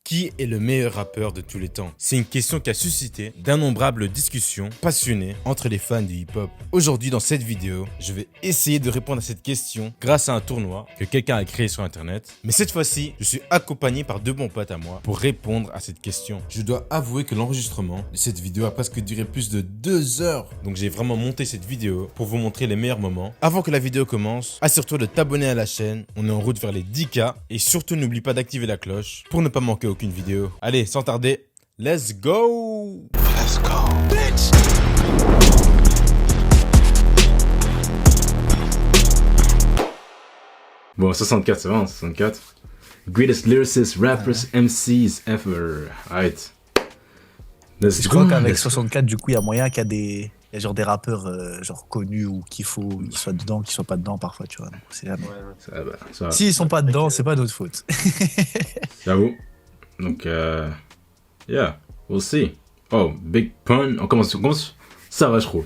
Qui est le meilleur rappeur de tous les temps? C'est une question qui a suscité d'innombrables discussions passionnées entre les fans du hip-hop. Aujourd'hui, dans cette vidéo, je vais essayer de répondre à cette question grâce à un tournoi que quelqu'un a créé sur internet. Mais cette fois-ci, je suis accompagné par deux bons potes à moi pour répondre à cette question. Je dois avouer que l'enregistrement de cette vidéo a presque duré plus de 2 heures. Donc j'ai vraiment monté cette vidéo pour vous montrer les meilleurs moments. Avant que la vidéo commence, assure-toi de t'abonner à la chaîne. On est en route vers les 10K. Et surtout, n'oublie pas d'activer la cloche pour ne pas manquer aucune vidéo. Allez, sans tarder, let's go! Let's go, bitch! Bon, 64, c'est bon, 64. Greatest lyricists, rappers, MCs ever. Alright. Let's Je go. crois qu'avec 64, du coup, il y a moyen qu'il y a des, il y a genre des rappeurs genre connus ou qu'il faut qu'ils soient dedans, qu'ils soient pas dedans parfois, tu vois. Donc, c'est jamais. Ça va, ça va. S'ils sont pas dedans, c'est pas notre faute. J'avoue. Donc, yeah, we'll see. Oh, Big Pun. On commence. Ça va, je trouve.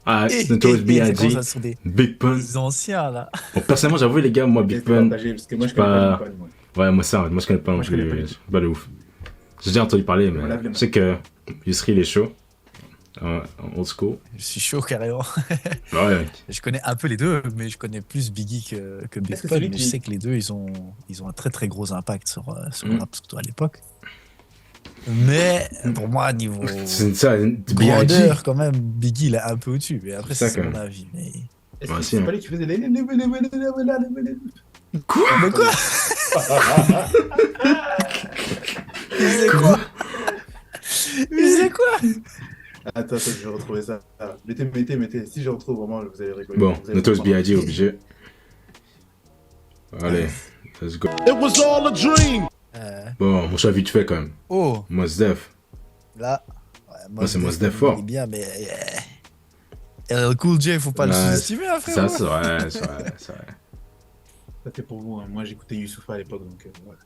Ah, Notorious B.I.G. Ça sont des Big Pun. anciens là. Bon, personnellement, j'avoue, les gars, moi, Big Pun. Parce que moi, je connais pas Big Pun, moi. Ouais, moi, ça, moi, je connais pas non Moi, je connais plus. pas. Pas de ouf. J'ai déjà entendu parler, mais On lave les mains. je sais que Yusri, il est chaud. En old school. Je suis chaud carrément. Ouais, Je connais un peu les deux, mais je connais plus Biggie que Big Est-ce que Pun. celui Mais qui- je sais que les deux, ils ont un très très gros impact sur le rap, surtout à l'époque. Mais pour moi, niveau c'est ça, B.I.G. grandeur, quand même, Biggie, il est un peu au-dessus. Mais après, C'est ça, c'est quand mon même. avis. Mais... Est-ce Ouais, que si, c'est hein. pas lui qui faisait les... Mais quoi Il faisait quoi Il faisait quoi Attends, je vais retrouver ça. Mettez. Si je retrouve vraiment, vous allez rigoler. Bon, Vous allez Notorious comprendre. B.I.G. obligé. Allez, let's go. It was all a dream. Bon, mon chat vite fait quand même. Oh, Mos Def. là. Ouais, c'est Mos Def fort. Il est bien, mais. Cool J, faut pas le Ouais, sous-estimer, hein, Ça, frère. c'est vrai, c'est vrai, c'est vrai. Ça, c'est pour vous. Hein. Moi, j'écoutais Youssoupha à l'époque, donc voilà.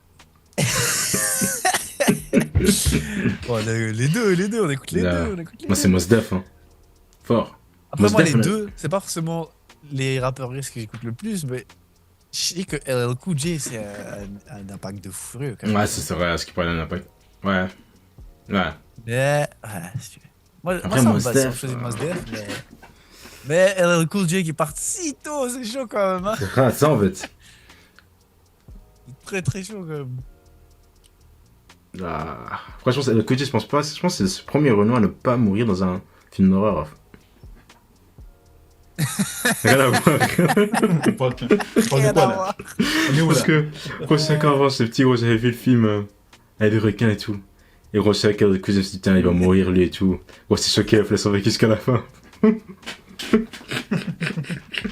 Bon, les deux, on écoute les Là. deux. On écoute les Moi, deux. c'est Mos Def, hein. Fort. Après, Mos moi, Def, les on a- deux, c'est pas forcément les rappeurs russes que j'écoute le plus, mais je sais que LL Cool J, c'est un impact de fou furieux, quand même. Ouais, c'est vrai, ce qui pourrait avoir un impact. Ouais. Ouais. Mais, ouais, si tu veux. Moi, Après, ça me Mos bat si on Def, faisait Mos Def, mais LL Cool J qui part si tôt, c'est chaud quand même, hein. Ah, ça, en fait. Très très chaud quand même. Ah. Franchement, le côté, je pense pas. Je pense que c'est le premier Renoir à ne pas mourir dans un film d'horreur. Rien à voir. On parle de quoi, Rien à là? voir. On est où, Parce là? que, gros, 5 ans avant, ce petit gros, j'avais vu le film avec des requins et tout. Et gros, c'est que le cousin se dit, tiens, il va mourir lui et tout. Gros, c'est choqué, il a survécu jusqu'à la fin.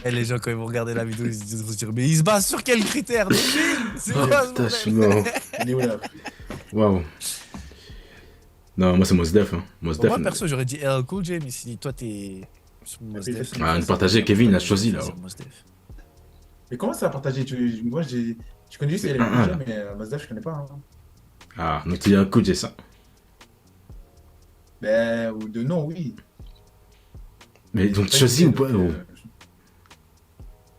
Et les gens, quand ils vont regarder la vidéo, ils vont se dire, mais il se base sur quels critères des films? C'est Oh quoi ce putain, je suis bordel? mort. On est où, là? Waouh. Non, moi, c'est Mos Def, hein. Mos Bon, Def. moi, perso, j'aurais dit LL Cool J, mais si toi, t'es sur Mos Def... Ah, nous partager, Kevin l'a choisi, là. Sur Mos Def. Mais comment ça a partagé? Moi, je connais juste les Ah, Ninja, mais Mos Def, je connais pas. Hein. Ah, donc tu dis un coup, j'ai ça. Ben, ou de nom, oui. Mais donc, tu choisis ou pas, gros?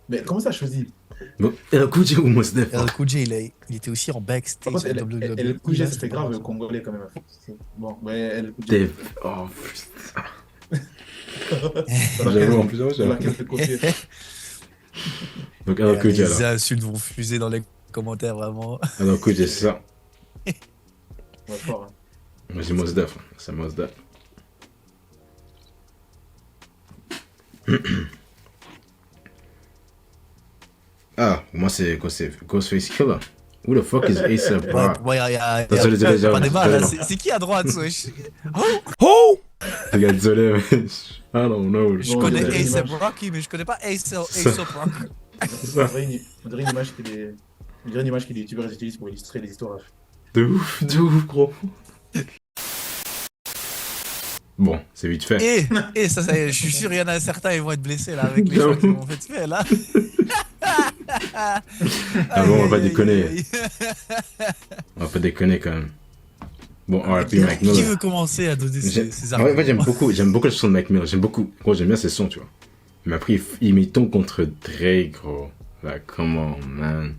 Mais comment ça, choisi? Bon, et un coup, j'ai ou Mos Def? LL Cool J, il était aussi en Par backstage contre, à elle WWE. Kouja, C'était c'était pas grave mal. congolais quand même. Bon, ouais, elle Def. Oh, putain. J'avoue, en plus, ouais, Dans la j'avoue. caisse de copier. Donc, un coup, j'ai Les alors. insultes vont fuser dans les commentaires, vraiment. Un coup, j'ai ça. Ouais, fort, hein. Moi, j'ai Mos Def. C'est Mos Def. Ah, pour moi, c'est quoi? C'est Ghostface Killer. Who the fuck is A$AP Ouais, Rock? pour moi, il y a Désolé, pas désolé, des mal, désolé. là. C'est qui à droite, wesh? Les gars, désolé, mais I don't know. Je Bon, connais désolé. A$AP Rocky, mais je connais pas A$AP Rock. On dirait une image que les youtubeurs utilisent pour illustrer les histoires. De ouf, gros. Bon, c'est vite fait. Et ça y est, je suis sûr, il y en a certains, ils vont être blessés, là, avec les gens qui m'ont fait faire, là. Ah bon, on va pas Aïe, aïe, déconner. aïe, aïe. On va pas déconner quand même. Bon, R.I.P. Mac Qui Miller. veut commencer à donner ses En vrai, arguments? j'aime beaucoup le son de Mac Miller. J'aime bien ses sons, tu vois. Mais après, il met ton contre Drake, gros. Like, come on, man.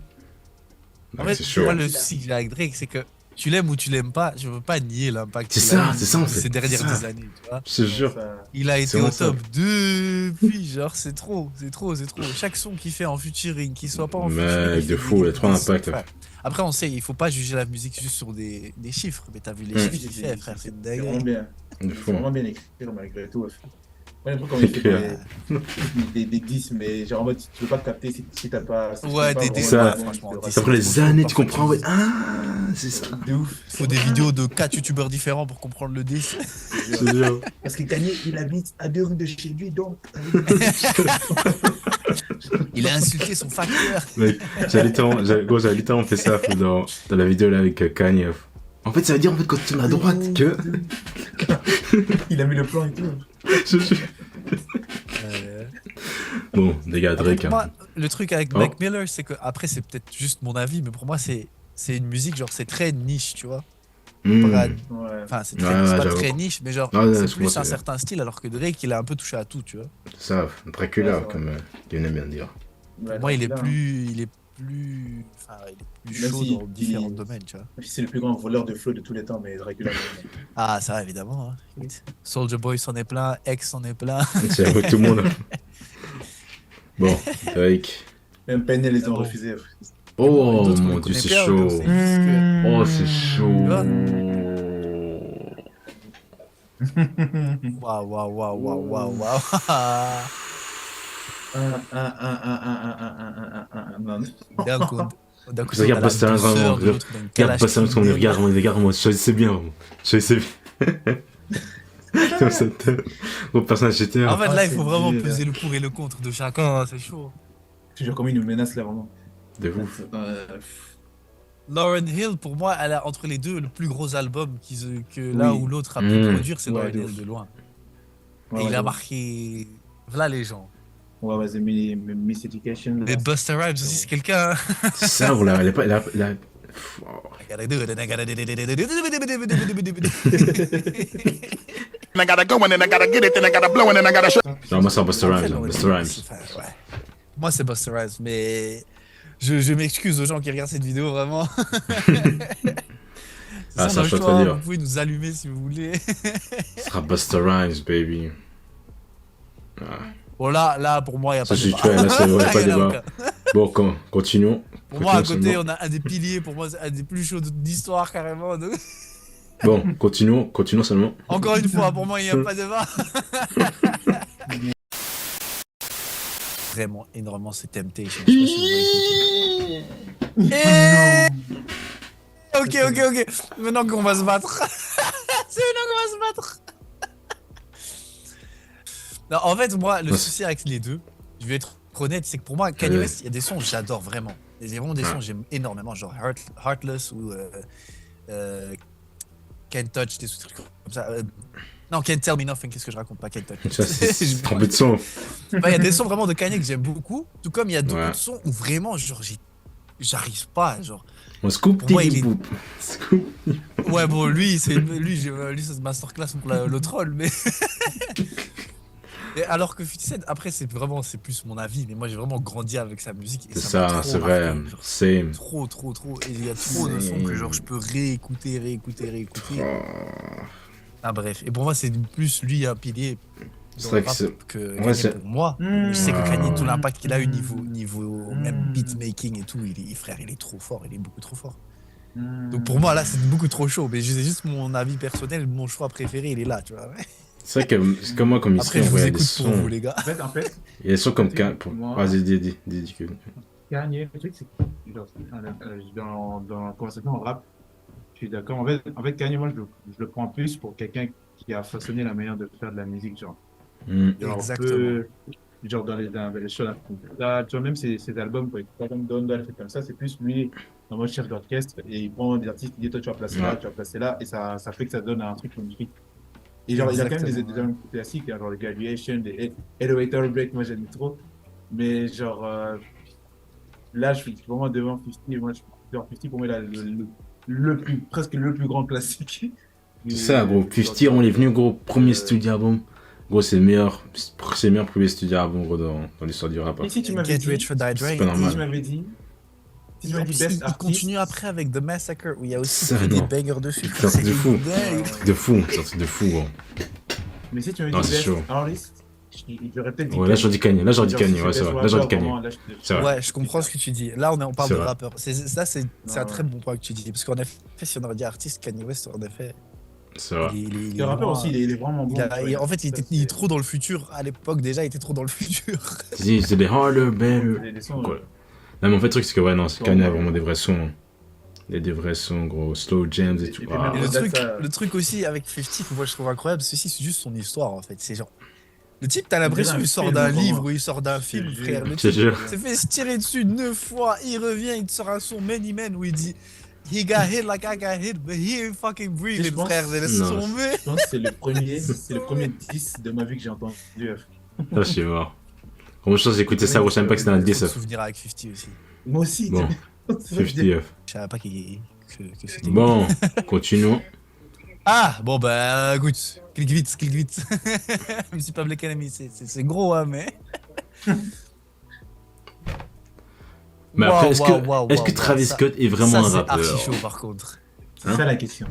En Like, fait, c'est chaud. moi, le souci que j'ai avec Drake, c'est que tu l'aimes ou tu l'aimes pas, je veux pas nier l'impact C'est qu'il a ça, eu c'est ça, en fait. ces dernières C'est ça. années, tu vois. Je te jure. Il a été C'est au vraiment ça. top depuis, genre, c'est trop. Chaque son qu'il fait en featuring, qu'il soit pas en featuring. Mec, il de fait fou, il y a trop des d'impact. sons, frère. Après, on sait, il faut pas juger la musique juste sur des chiffres, mais t'as vu les chiffres qu'il fait, frère, c'est C'est vraiment dingue. bien. De C'est fou. vraiment bien écrit malgré tout. Ouais, un peu comme il fait Écrire. des 10, mais genre en mode tu peux pas capter si t'as pas. Si Ouais, t'as pas des Ça, vraiment franchement, le des- Ça prend les Faut années, pas tu comprends, ouais. que Ah, c'est ça. de ouf. Il faut des vidéos de 4 youtubeurs différents pour comprendre le 10. Je te jure. Parce que Kanye, il habite à 2 rues de chez lui, donc. Il a insulté son facteur. Mec, j'avais littéralement fait ça dans la vidéo là avec Kanye. En fait, ça veut dire en fait quand tu tournes à droite que. Il a mis le plan et tout. Je jure. Bon, les gars, Après, Drake. pour moi, le truc avec Oh. Mac Miller, c'est que, après, c'est peut-être juste mon avis, mais pour moi, c'est une musique, genre, c'est très niche, tu vois. Hmm. Ouais. Enfin, c'est Ouais, ouais, pas j'avoue. très niche, mais genre, Ah ouais, c'est je vois plus un ce que- certain style, alors que Drake, il a un peu touché à tout, tu vois. Ça, Dracula, Ouais, comme Guillaume aime bien dire. Pour moi, il est plus Même chaud si dans différents domaines, tu vois. C'est le plus grand voleur de flow de tous les temps, mais Dracula. Ah, ça, évidemment. Hein. Écoute, Soulja Boy s'en est plein, X s'en est plein. C'est avec tout le monde. Bon, Drake. Même Penn, les ont Bon. refusé. Oh D'autres, on mon les dieu, connaît c'est bien, chaud. donc c'est juste que- Oh, c'est chaud. Waouh, waouh, waouh, waouh, waouh, waouh. Non. D'un coup, d'un coup, Regarde on a la Busta Rhymes, douceur, vraiment, de l'autre, dans une Regarde calage pas ça, qui on donne. regarde-moi, je sais bien, vraiment. Je sais bien. Comme ça, au personnage GTA. En fait, là, il faut c'est vraiment dur. peser le pour et le contre de chacun, c'est chaud. Je te jure, comme il nous menace là, vraiment. De ouf. Lauryn Hill, pour moi, elle a entre les deux le plus gros album que l'un Oui. ou l'autre a pu Mm. produire, c'est Ouais, Lauryn de Hill ouf. de loin. Ouais, Et il ouais, a ouais. marqué. Voilà les gens. Ouais, ouais, c'est Miss Education. là. Mais Busta Rhymes aussi, c'est quelqu'un. C'est ça, voilà, elle est pas. Pff, oh. I gotta go and then I gotta get it, then I gotta blow and then I gotta shut. Non, moi, c'est Busta Après, Rhymes. Lauryn Busta Hill, Rhymes. c'est- enfin, ouais. Moi, c'est Busta Rhymes, mais je m'excuse aux gens qui regardent cette vidéo, vraiment. Ah, ça, on a je le peux te choix, dire. vous pouvez nous allumer si vous voulez. Ce sera Busta Rhymes, baby. Ah. Bon, là, pour moi, il n'y a Ça, pas de c'est débat. tu vois, là, c'est ouais, pas Il y en a débat. aucun. Bon, continuons. Pour moi, à Continuons côté, seulement. on a un des piliers, pour moi, c'est un des plus chauds d'histoire, carrément. Donc, Bon, continuons seulement. encore une fois, pour moi, il n'y a pas de débat. Vraiment, énormément, c'est Temptation. Je sais pas si vous voyez ce que c'est. Ok. Maintenant qu'on va se battre. C'est maintenant qu'on va se battre. Non, en fait, moi, le Ouais. souci avec les deux, je vais être honnête, c'est que pour moi, Kanye Ouais. West, il y a des sons que j'adore vraiment. Il y a vraiment des Ouais. sons que j'aime énormément, genre Heartless ou Can't Touch, des trucs comme ça. Non, Can't Tell Me Nothing, qu'est-ce que je raconte pas, Can't Touch. Ça, c'est Je- trompé de son. Bah, il y a des sons vraiment de Kanye que j'aime beaucoup, tout comme il y a d'autres Ouais. sons où vraiment, genre, j'arrive pas, genre. On scoop, Pour moi, il tiggy est- boop. Scoop. Ouais, bon, lui, c'est masterclass pour le troll, mais. Et alors que 50 Cent, après, c'est plus mon avis, mais moi, j'ai vraiment grandi avec sa musique. Et C'est m'a ça, trop c'est vrai. marqué, genre, Same. trop. Et il y a trop de sons que genre, je peux réécouter. Oh. Ah, bref. Et pour moi, c'est plus lui un pilier. C'est dans vrai le que rap c'est. que Ouais, Kanye c'est- pour moi. Je sais que Kanye, tout l'impact qu'il a eu niveau même Mm. beatmaking et tout, frère, il est trop fort, il est beaucoup trop fort. Hmm. Donc pour moi, là, c'est beaucoup trop chaud. Mais c'est juste mon avis personnel, mon choix préféré, il est là, tu vois. C'est vrai que c'est comme moi, comme ici, Après, on je vous voit des écoute pour sons. vous, les gars. En fait, Il y a des sons comme. Moi- Vas-y, dis que. Kanye, le truc, c'est que genre, dans la conversation en rap, je suis d'accord. En fait, Kanye, moi, je le prends plus pour quelqu'un qui a façonné la manière de faire de la musique, genre. Hmm. Genre, Exactement. genre dans les choses là, tu vois, même ses albums, quoi, pas comme Don Don, fait comme ça, c'est plus lui, en mode chef d'orchestre, et il prend des artistes, il dit, toi, tu vas placer là, Ouais. tu vas placer là, et ça fait que ça donne un truc magnifique. Et genre, il y a quand même des Exactement, albums classiques, hein, genre les Graduation, des Elevator Break, moi, j'aime trop. Mais genre, là, je suis vraiment devant 50, moi, je suis devant 50 pour moi, là, presque le plus grand classique. C'est ça, gros. 50, on est venu, gros. Premier studio album. Gros, c'est le meilleur premier studio album, gros, dans l'histoire du rap. Et si tu m'avais Get dit, Rich or Die C'est Trying. pas normal. si tu m'avais dit, Si tu En m'as dit plus, best il artist, continue après avec The Massacre où il y a aussi Ça, que des non. bangers dessus. C'est un truc de fou. dingue. C'est un truc de fou, c'est un truc de fou, gros. mais si tu m'as Non, dit c'est best chaud. artist, j'aurais peut-être dit Ouais, là, j'aurais dit Kanye. Là, j'aurais dit Genre, si Kanye. c'est Ouais, c'est best vrai. Là, j'aurais dit rapper, Kanye. vraiment, là, je te- C'est vrai. Ouais, je comprends ce que tu dis. Là, on parle C'est de vrai. rappeur. C'est un Ouais. très bon point que tu dis. Parce qu'en effet, si on aurait dit artiste, Kanye West, en effet, C'est vrai. il est Le rappeur vraiment- aussi, il est vraiment bon. il a- tu vois, il- en fait, il ça, était c'est- trop dans le futur. À l'époque, déjà, il était trop dans le futur. C'est des harder, better. les sons, Quoi. Non, mais en fait, le truc, c'est que, ouais, non, c'est Bon, Kanye a ouais. vraiment des vrais sons. Il y a des vrais sons, gros. Slow jams et tout. Et puis Ah. Et même le Ouais, truc aussi avec 50 que moi je trouve incroyable, c'est juste son histoire en fait. C'est genre. Le type, t'as l'impression dirait un qu'il sort film, d'un vraiment. livre ou il sort d'un Je te film, jure. frère. Le Je te type jure. s'est fait se tirer dessus 9 fois, il revient, il te sort un son Many Men où il dit He got hit like I got hit, but he ain't fucking breathing, Je pense- frère. J'ai laissé Non. tomber. Je pense que c'est le premier 10 de ma vie que j'ai entendu. Là, je suis mort. Comment je pense que j'ai écouté ça, je savais même pas que c'était un J'ai 10. trop de souvenirs avec 50 aussi. Moi aussi. Bon, C'est vrai que 50 F. Je savais pas que c'était. Bon, continuons. Ah, bon bah écoute, clique vite. Je me suis pas Black Enemy, c'est gros, hein, mais. Mais après, est-ce que, Waouh, est-ce que Travis ça- Scott est vraiment ça, un c'est rappeur? archi chaud par contre. c'est Hein ça la question.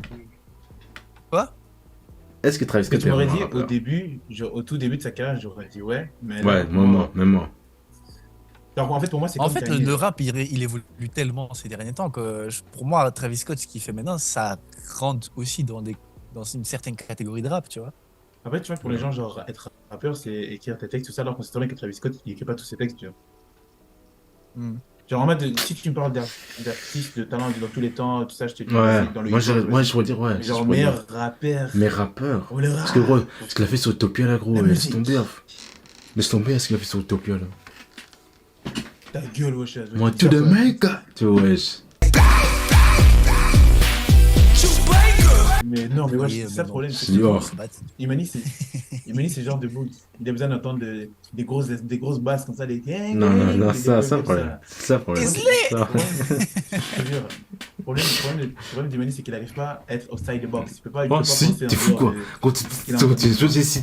Est-ce que Travis Parce que Scott tu est m'aurais vraiment dit un au rappeur? début, au tout début de sa carrière, j'aurais dit ouais. Mais là, Ouais, même moi. Alors, en fait, pour moi, c'est En comme fait, Kanye. le rap, il évolue tellement ces derniers temps que pour moi, Travis Scott, ce qu'il fait maintenant, ça rentre aussi dans une certaine catégorie de rap, tu vois. En fait, tu vois, pour les gens, genre, être rappeur, c'est écrire tes textes, tout ça, alors qu'on sait très bien que Travis Scott, il écrit pas tous ses textes, tu vois. Hmm. Genre, en mode, si tu me parles d'artistes, de talent dans tous les temps, tout ça, je te dis, Ouais, c'est dans le moi, hip-hop, je pourrais dire, ouais. genre, je pourrais dire. meilleur rappeur. Mais rappeur. Oh, le Parce que, rap. gros, ce qu'il a fait sur Utopia, là, gros, La laisse musique. tomber. Laisse tomber ce qu'il a fait sur Utopia, là. Ta gueule, wesh. Moi, to the mega. Tu vois, wesh. Mais non, mais wesh, Oui, c'est mais ça le non. problème. C'est lourd. Imani, c'est le genre de mood. Il a besoin d'entendre des grosses basses comme ça, des. Non, ça, des- le problème. C'est ça, le problème. It's Ça. Je te jure. Le problème d'Imani, c'est qu'il n'arrive pas à être outside the box. Il peut pas, il peut Oh, pas si, penser en t'es fou, dehors quoi. de- Quand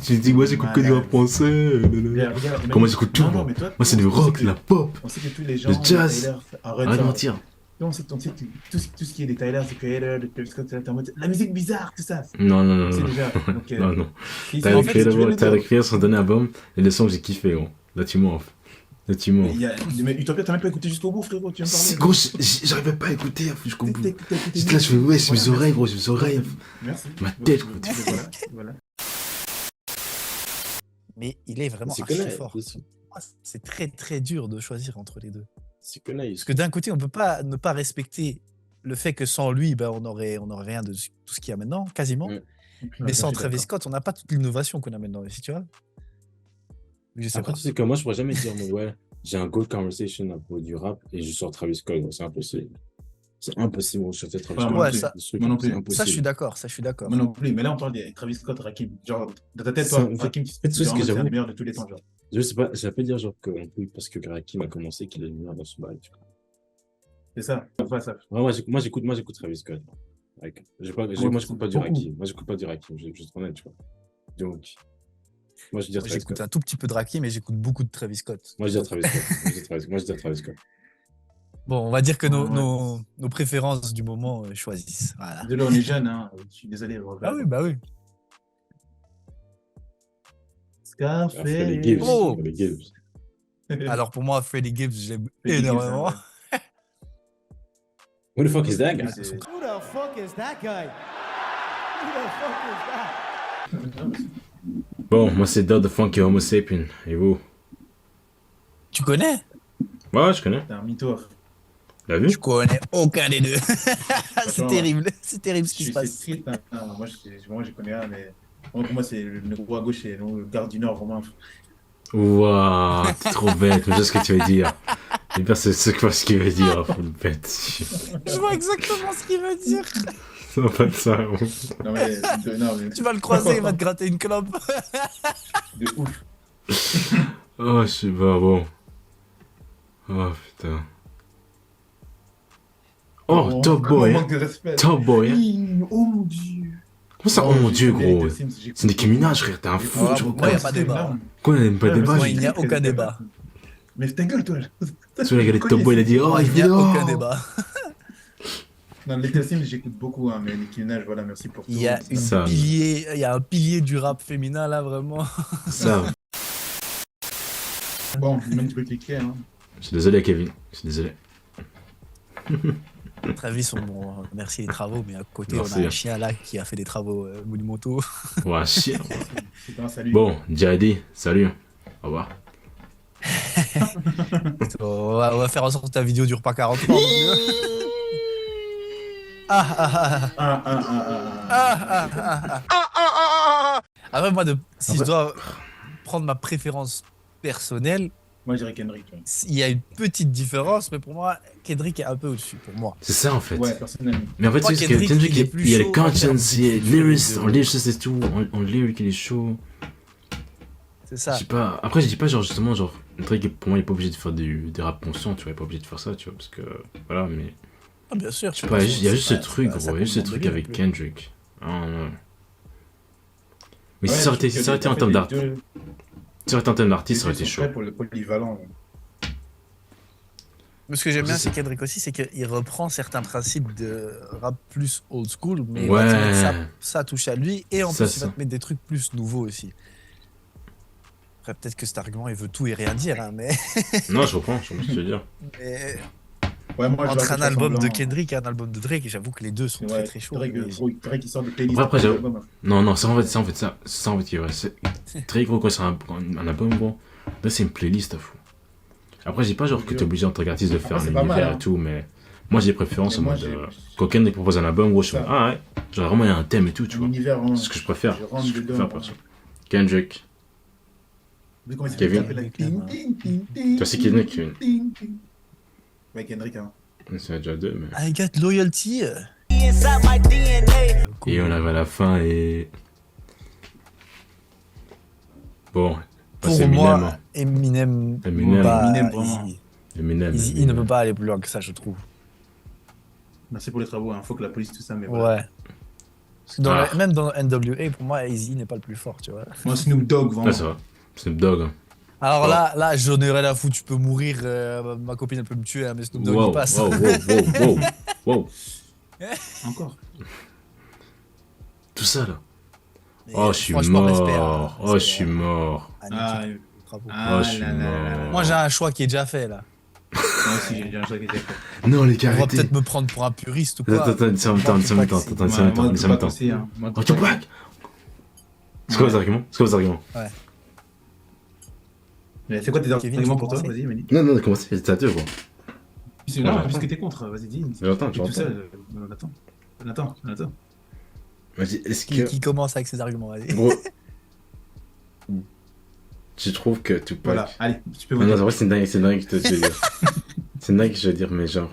tu dis, moi, j'écoute que du rap français. Regarde, Imani- Comment j'écoute tout, Non, moi. non, mais toi, Moi, c'est le on sait rock, que- la pop, On sait que tous les gens. le jazz. Tyler, en rien de genre, mentir. on sait que tout ce qui est des Tyler, des Creator, de Travis Scott, t'es en mode, la musique bizarre, tout ça. Non, C'est non. déjà. Donc, Non. si- T'as en fait, si tu veux le dire, écrit son dernier album, et les sons que j'ai kiffé, gros. Là, tu m'offres. mais Utopia, t'as même pas écouté jusqu'au bout, frérot, tu viens de Si, parler. gros, j'arrivais pas à écouter jusqu'au bout. T'as écouté J'étais là, je fais, ouais, c'est mes Voilà, oreilles, gros, c'est mes oreilles. Merci. Ma tête, gros. Voilà. Mais il est vraiment C'est archi connaît. fort. C'est très très dur de choisir entre les deux. C'est connaît. Parce que d'un côté, on peut pas ne pas respecter le fait que sans lui, ben, on aurait rien de tout ce qu'il y a maintenant, quasiment. Ouais. Mais sans Travis Scott, on n'a pas toute l'innovation qu'on a maintenant ici, tu vois. Je sais Après, pas. tu sais que moi, je pourrais jamais dire, mais ouais, j'ai un good conversation à propos du rap et je sors Travis Scott. C'est impossible. C'est impossible, je sortais Travis Ouais, Scott. moi Ouais, non ça- plus. Ce truc, Moi non c'est plus. impossible. Ça, je suis d'accord. Moi non plus, mais là on parle des Travis Scott, Rakim. Genre, dans ta tête, Ça, toi, en fait- Rakim, en fait, c'est ce que c'est j'avoue. le meilleur de tous les temps. Genre. Je sais pas, ça peut dire genre que oui, parce que Rakim a commencé qu'il est le meilleur dans ce bail. tu vois. C'est ça. Enfin, ça. Ouais, moi, j'écoute Travis Scott. Like, moi, j'écoute pas du Beaucoup. Rakim. Moi, j'écoute pas du Rakim, je vais être honnête, tu vois. Donc, moi, je dis Moi, Travis j'écoute Scott. un tout petit peu de Rakim, mais j'écoute beaucoup de Travis Scott. Moi, je dis Travis Scott. Moi, je dis Travis Scott. Bon, on va dire que Ouais. nos préférences du moment choisissent. Voilà. Désolé, on est jeunes, hein. Je suis désolé. Ah oui, bah oui. Scarface. Freddie Gibbs. Oh. Freddie Gibbs. Alors pour moi, Freddie Gibbs, je l'aime Freddie Gibbs, énormément. hein, Who the fuck is that guy? c'est- Who the fuck is that guy? Who the fuck is that? Bon, moi, c'est Dog the Funky Homo Sapien. Et vous? Tu connais? Ouais, je connais. C'est un mytho. T'as vu? Je connais aucun des deux. C'est Franchement, terrible. C'est terrible ce qui se C'est passe. triste. Hein. Non, moi, je connais un, mais pour moi, c'est le gros à gauche, c'est le garde du Nord, vraiment. Waouh, t'es trop bête. Je sais ce que tu veux dire. Et bien, c'est ce qu'il veut dire, full bête. Je vois exactement ce qu'il veut dire. C'est pas de ça, gros. Non, mais Tu vas le croiser, il va te gratter une clope. de ouf. Oh, je sais pas, bon. Oh, putain. Oh, Top Boy, hein. Manque de respect. Top Boy, hein. Oh mon dieu. Comment ça, oh mon dieu, gros? C'est Nicki Minaj, frère, t'es un fou, Ah, tu bon, vois. moi, y a pas de débat. Quoi, il n'y a même pas de débat. Moi, il n'y a aucun débat. Mais ta gueule, toi. Tu vois, les Top Boy, il a dit, oh, il Il fait n'y a dehors. aucun débat. Non, Little Sims, j'écoute beaucoup, hein, mais Nicki Minaj, voilà, merci pour tout. Il y a Ça. il y a un pilier du rap féminin là, vraiment. Ça. Bon, même tu peux cliquer, hein. Je suis désolé, Kevin. Je suis désolé. Travis, on remercie les travaux, mais à côté, Merci. on a un chien là qui a fait des travaux monumentaux. Ouais, chier. C'est grâce à lui. Bon, Jadi, salut. Au revoir. On va faire en sorte que ta vidéo dure pas 40 ans. Ah. Après, moi, si je dois prendre ma préférence personnelle, Moi, je dirais Kendrick. Ouais, il y a une petite différence, mais pour moi, Kendrick est un peu au-dessus, pour moi. C'est ça, en fait. ouais personnellement. Mais en fait, Moi, c'est ce que Kendrick, Kendrick, il est plus il y a les chaud en termes conscience, il y a les d'écriture lyrics, de- en lyrics et tout, en lyric, il est chaud. C'est Je ça. sais pas. Après, je dis pas, genre, justement, genre, Drake, pour moi, il est pas obligé de faire du rap conscient, tu vois, il est pas obligé de faire ça, tu vois, parce que, voilà, mais. Ah, bien sûr. Je sais pas, il y a juste ce truc, ça gros, il y a juste ce compte truc dans le avec délire, Kendrick. Ah, non. Mais Ouais, si ça aurait je été, trouve si ça aurait été que en termes les d'artiste, deux- si ça aurait été en termes d'artiste, ça les aurait deux été sont chaud. prêts pour le polyvalent. Ouais. Mais ce que j'aime bien, C'est- c'est Kendrick aussi, c'est qu'il reprend certains principes de rap plus old school, mais il va te mettre Ouais. sa touche à lui, et en Ça, plus, il va ça. te mettre des trucs plus nouveaux aussi. Après, peut-être que cet argument, il veut tout et rien dire, hein, mais, Non, je comprends ce que tu veux dire. mais Ouais, moi, je entre vois un que album de semblant, Kendrick et un album de Drake, j'avoue que les deux sont ouais, très chauds. Drake, mais- gros, Drake, il sort de playlist. Après, j'avoue- album, hein. Non, non, c'est en fait ça. C'est ça, en fait, qui est vrai. C'est très gros, quand c'est un album, gros. Là, c'est une playlist à fou. Après, je dis pas, genre, que t'es obligé en tant qu'artiste de faire Après, un c'est pas mal, univers hein. et tout, mais moi, j'ai des préférences Mais en moi, mode. j'ai- Quand Kendrick propose un album, gros, je suis Ça. en mode, ah ouais. Genre, vraiment, il y a un thème et tout, tu Un vois. univers, vraiment. C'est ce que je préfère. Je rentre C'est ce que je dedans, préfère, ouais. perso. Kendrick. Mais comment il Kevin. s'appelle la ting, ting, ting, ting, Toi, c'est Kendrick, ting, ting, ting. Ouais, Kendrick, hein. C'est déjà deux, mais. I got loyalty. Et on arrive à la fin et. Bon. Pour c'est moi, Eminem, hein. Eminem, Eminem. bah, Eminem, vraiment. Easy. Eminem. Easy, il ne peut pas aller plus loin que ça, je trouve. Merci pour les travaux, hein. Faut que la police, tout ça, mais voilà. Ouais. Parce que dans Ah. même dans NWA, pour moi, Easy n'est pas le plus fort, tu vois. Moi, Snoop Dogg, Ah, vraiment. ça va. Snoop Dogg. Hein. Alors Oh. là, j'en ai rien à foutre, tu peux mourir, ma copine elle peut me tuer, hein, mais Snoop Dogg Wow, il passe. wow, wow, wow, wow. Encore. Tout ça là. Mais Oh, je suis franchement, mort. respect, hein, Oh, je respect, suis hein, mort. à Nicky. Ah, Bravo. Oh, je suis là, là, là, là. mort. Moi j'ai un choix qui est déjà fait là. Moi aussi, j'ai un choix qui était fait. Non, les On gars, va arrêtez. peut-être me prendre pour un puriste ou quoi. Attends, c'est en même temps, c'est en même temps. Attends, c'est en même temps, c'est en même temps. aussi, hein. Moi, Oh, Tupac. C'est quoi vos arguments? C'est quoi vos arguments? Mais c'est quoi tes Kevin, arguments tu pour toi? veux Vas-y, Mani. Non, non, comment c'est à deux, gros. C'est Ouais, non, attends. puisque t'es contre, vas-y, dis. Mais attends, tu T'es tout entends. seul. Attends. Attends. Vas-y, est-ce Qui commence avec ses arguments, vas-y. Gros. Je trouve que Tupac. Voilà, allez, tu peux Non, non, voter. en vrai, c'est une dingue que je veux dire. C'est une dingue que je veux dire, mais genre.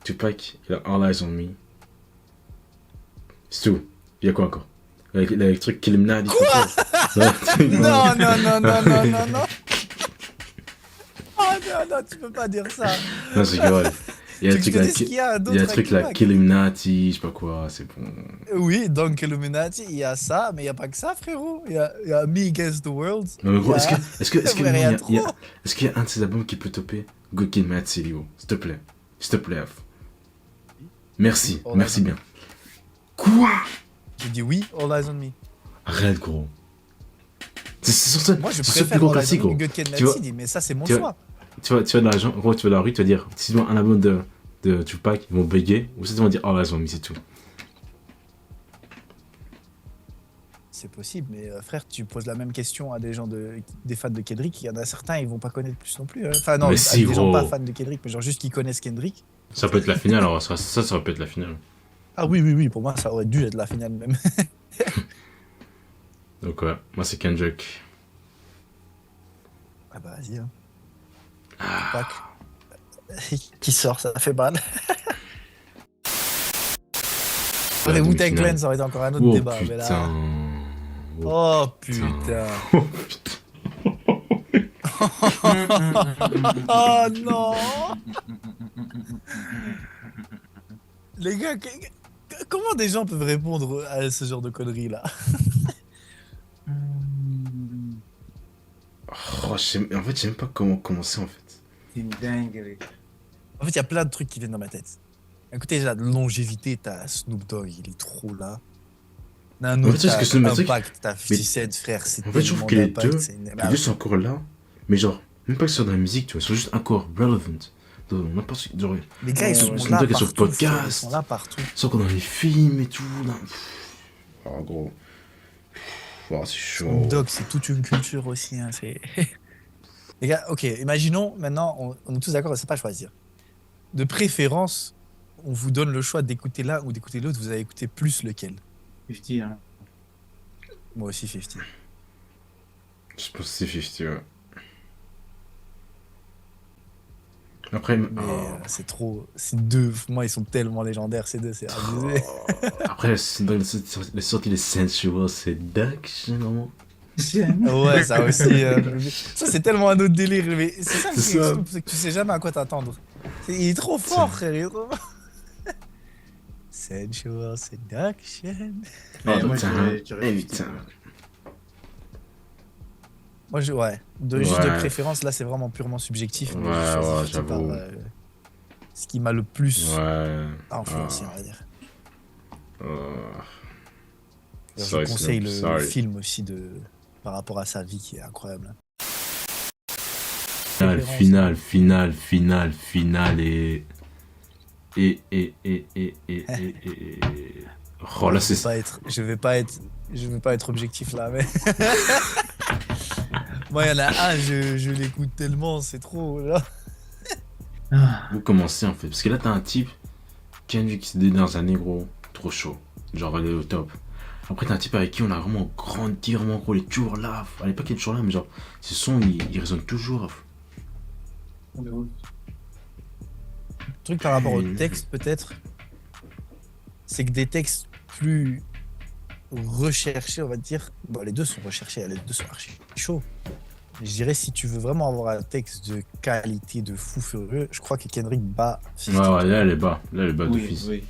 Tupac, il a All Eyes on Me. C'est tout. Il y a quoi encore? Le truc Killuminati. Quoi? Non, non. Oh non, tu peux pas dire ça. Non, c'est rigole. Il y a un Tu truc te là. dis ce qu'il y a Il d'autre y a un avec truc là, Tupac. Killuminati, je sais pas quoi, c'est bon. Oui, donc Illuminati, il y a ça, mais il n'y a pas que ça, frérot. Il y a Me Against the World. Non, mais gros, Il y a- est-ce que Ouais, il y a non, trop. est-ce qu'il y a un de ces albums qui peut topper Good Kid, Mad City, gros? S'il te plaît. S'il te plaît, F. Merci, Oh, merci non. bien. Quoi? J'ai dit oui, All Eyes on Me. Arrête, gros. C'est sur ça. Moi, je c'est le préfère plus gros All Eyes classique, on Me gros. que Good Kid, Tu Mad vois- City, mais ça, c'est mon tu vois- choix. Tu vas dans la rue, gros, tu vas dans la rue, tu vas dire, si tu vois un album de Tupac, ils vont bugger, ou ça, ils vont dire, oh, là, c'est tout. C'est possible, mais frère, tu poses la même question à des gens des fans de Kendrick. Il y en a certains, ils vont pas connaître plus non plus. Hein. Enfin, non, Mais à si, des gens gros. pas fans de Kendrick, mais genre juste qui connaissent Kendrick. Ça peut être la finale, alors ça peut être la finale. Ah oui, pour moi, ça aurait dû être la finale même. Donc, ouais, moi, c'est Kendrick. Ah bah, vas-y. Hein. Tupac. Qui sort, ça fait mal. La Les Wu-Tang demi-finale. Clan, ça aurait été encore un autre Oh, débat. Mais là... putain. Oh putain. Oh, putain. Oh non. Les gars, comment des gens peuvent répondre à ce genre de conneries là? Oh, en fait, je sais même pas comment commencer, en fait. C'est une dinguerie. En fait, il y a plein de trucs qui viennent dans ma tête. À côté, la longévité, t'as Snoop Dogg, il est trop là. Un En fait, autre, tu sais ce que c'est le truc. Impact, t'as 50 Cent, frère. C'est En fait, je trouve tellement que les d'impact, deux, c'est une- les deux sont encore là, mais genre, même pas que ce soit dans la musique, tu vois, ils sont juste encore relevant. Dans n'importe genre, Les gars, ils sont Snoop là Dogg est partout. sur podcast. frère, Ils sont là partout. ils sont encore dans les films et tout. Oh, gros. Oh, c'est chaud. Snoop Dogg, c'est toute une culture aussi. Hein, c'est... Les gars, ok, imaginons maintenant, on est tous d'accord, c'est pas à choisir. De préférence, on vous donne le choix d'écouter l'un ou d'écouter l'autre, vous allez écouter plus lequel? 50, hein. Moi aussi, 50. Je pense que c'est 50, ouais. Après, Mais c'est trop. Ces deux, pour moi, ils sont tellement légendaires, ces deux, c'est abusé. après les sorties les sensual seduction, non? Ouais, ça aussi. Ça, c'est tellement un autre délire. Mais c'est ça le C'est truc, ça. c'est que tu sais jamais à quoi t'attendre. Il est trop fort, frère. Il est trop fort. Sensual seduction. Mais Oh, moi, putain. j'aurais 50. Putain. Moi, ouais. Juste de Ouais. préférence, là, c'est vraiment purement subjectif. Mais Ouais, je choisis ouais, 50 par j'avoue. ce qui m'a le plus Ouais. influencé, on va dire. Je Sorry, conseille Snoop, le sorry. film aussi par rapport à sa vie qui est incroyable. Finale et... Oh là c'est... Je vais pas être objectif là, mais. Moi, il y en a un, je l'écoute tellement, c'est trop. Là. Vous commencez en fait, parce que là t'as un type, Kendrick ces dernières années gros, trop chaud, genre il est au top. Après t'as un type avec qui on a vraiment grandi, vraiment gros, il est toujours là, à l'époque il est toujours là, mais genre, ses sons il résonne toujours. Le truc par rapport au texte, peut-être, c'est que des textes plus recherchés, on va dire. Bon, les deux sont recherchés, les deux sont archi chauds. Je dirais, si tu veux vraiment avoir un texte de qualité de fou furieux, je crois que Kendrick bat 50. Ouais, là elle est bas, Oui, d'office. oui.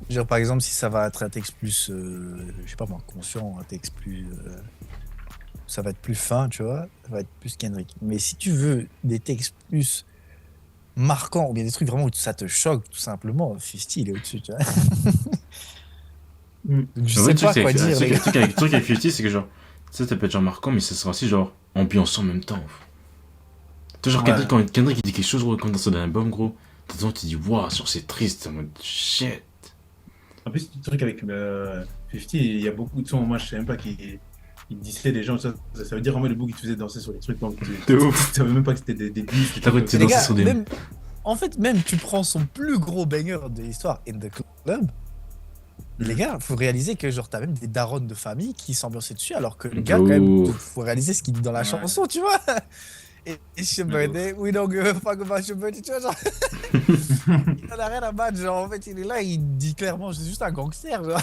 Je veux dire, par exemple, si ça va être un texte plus, je sais pas moi, conscient, un texte plus. Ça va être plus fin, tu vois, ça va être plus Kendrick. Mais si tu veux des textes plus marquants, ou bien des trucs vraiment où ça te choque, tout simplement, 50, il est au-dessus, tu vois. Donc, je En sais fait, pas quoi dire, les gars. le truc avec 50, c'est que genre, ça peut être genre marquant, mais ça sera aussi genre ambiançant en même temps. Tu vois, genre, Ouais. quand Kendrick il dit quelque chose, gros, quand dans son album, gros, t'as temps, tu dis, waouh, sur c'est triste, en mode shit. En plus, le truc avec 50, il y a beaucoup de sons, moi je sais même pas qu'il disait des gens, ça veut dire vraiment le bout qui te faisait danser sur les trucs. Donc, De ouf. Tu savais même pas que c'était des disques. T'as cru que Les danser gars, sur des... même, en fait, même tu prends son plus gros banger de l'histoire, In the Club, les gars, faut réaliser que genre t'as même des darons de famille qui s'ambiançaient dessus, alors que le gars, quand même, Ouf. faut réaliser ce qu'il dit dans la Ouais. chanson, tu vois. Et your birthday, we don't give a fuck about your birthday, tu vois, genre. Il en a rien à battre, genre, en fait, il est là, il dit clairement, je suis juste un gangster, genre.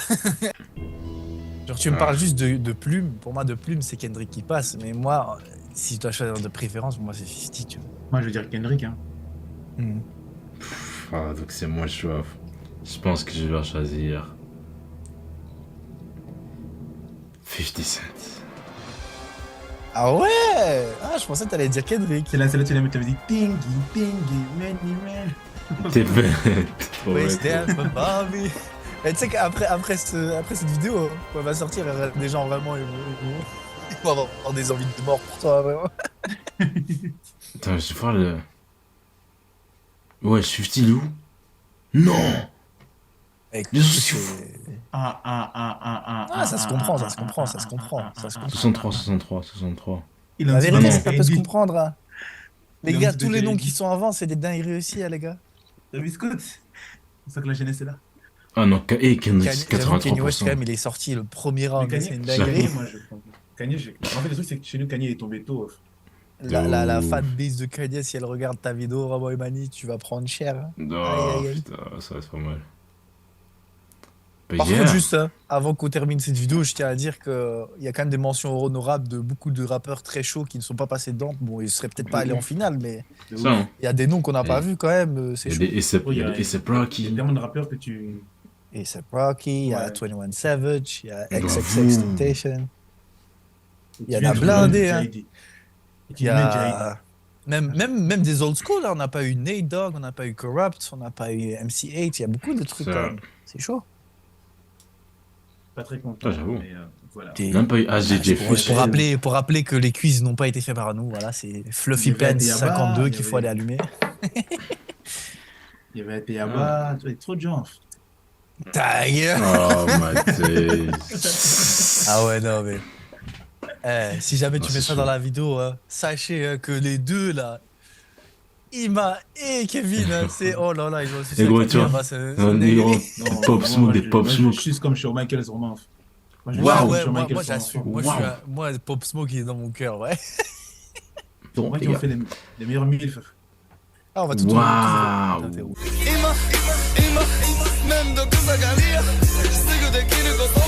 Genre, tu me parles juste de Plume, pour moi, de Plume, c'est Kendrick qui passe, mais moi, si je dois choisir de préférence, pour moi, c'est 50, tu vois. Moi je veux dire Kendrick, hein. Ah, donc c'est moi le choix. Je pense que je vais choisir... 50 Cent. Ah ouais! Ah, je pensais que t'allais dire Kendrick. C'est là, tu l'avais dit Tingy, Many Man. T'es bête. Ouais, Waste dance for Bobby. Et tu sais qu'après cette vidéo, quand elle va sortir, des gens vraiment ils vont avoir des envies de mort pour toi, vraiment. Attends, je vais voir le... Ouais, 50 il est où? Non! Écoute, Bien sûr. Ah, ça se comprend. 63. Il La a vérité, non. ça peut se comprendre. Hein. Les Il a gars, un petit tous les peu noms de- qui sont avant, c'est des dingueries aussi, hein, les gars. Travis Scott. C'est pour ça que la jeunesse est là. Ah non, et Kendrick, J'avoue, Kanye West, 83%. quand même, il est sorti le premier Mais round, Kanye, c'est une J'avoue. dinguerie. moi je prends. Kanye, en fait, le truc c'est que chez nous, Kanye est tombé tôt. La Ouf. fanbase de Kanye, si elle regarde ta vidéo, Ramo Imani, tu vas prendre cher. Hein. Non, Aïe, aïe, aïe. putain, ça va être pas mal. Bah, Par yeah. contre, juste hein, avant qu'on termine cette vidéo, je tiens à dire qu'il y a quand même des mentions honorables de beaucoup de rappeurs très chauds qui ne sont pas passés dedans. Bon, ils seraient peut-être pas allés en finale, mais Ça, hein. il y a des noms qu'on n'a pas Et- vus quand même. C'est Il y a chaud. des A$AP Oui, il y a- A$AP Il y a Rocky. tellement de rappeurs que tu. Et c'est Rocky, il y a Ouais. 21 Savage, il y a J'avoue. XXXTentacion, tu Il y en viens a de blindé, J.I.D. hein. Et tu il y mets a Même des old school, hein. On n'a pas eu Nate Dogg, on n'a pas eu Corrupt, on n'a pas eu MC8, il y a beaucoup de trucs Ça- quand même. C'est chaud. Pas très content. Ah, j'avoue. Mais voilà. Des- Même pas eu AJJ Pour rappeler que les quiz n'ont pas été faits par nous, voilà, c'est Fluffy Il y avait Pants Teyaba, 52 il y qu'il faut avait- aller allumer. Il y avait Teyaba, il y avait trop de gens. Ta gueule. Oh my days. Ah ouais, non, mais. Si jamais Non, tu mets c'est ça chaud. dans la vidéo, hein, sachez que les deux là, Ima et Kevin, hein, c'est. Oh là là, ils ont aussi Et gros, tu vois, des gros Pop Smoke, des Pop Smoke. Je suis comme Shawn Michaels vraiment. Moi, je Ouais, suis ouais, Shawn moi Michaels j'assume. vraiment. Moi, Wow. moi, Pop Smoke, il est dans mon cœur, ouais. Bon, Moi, les qui ont gars. fait les meilleurs milfs. Ah, on va tout Waouh. tout- tout- tout- tout- tout-今面倒くさがりやすぐできること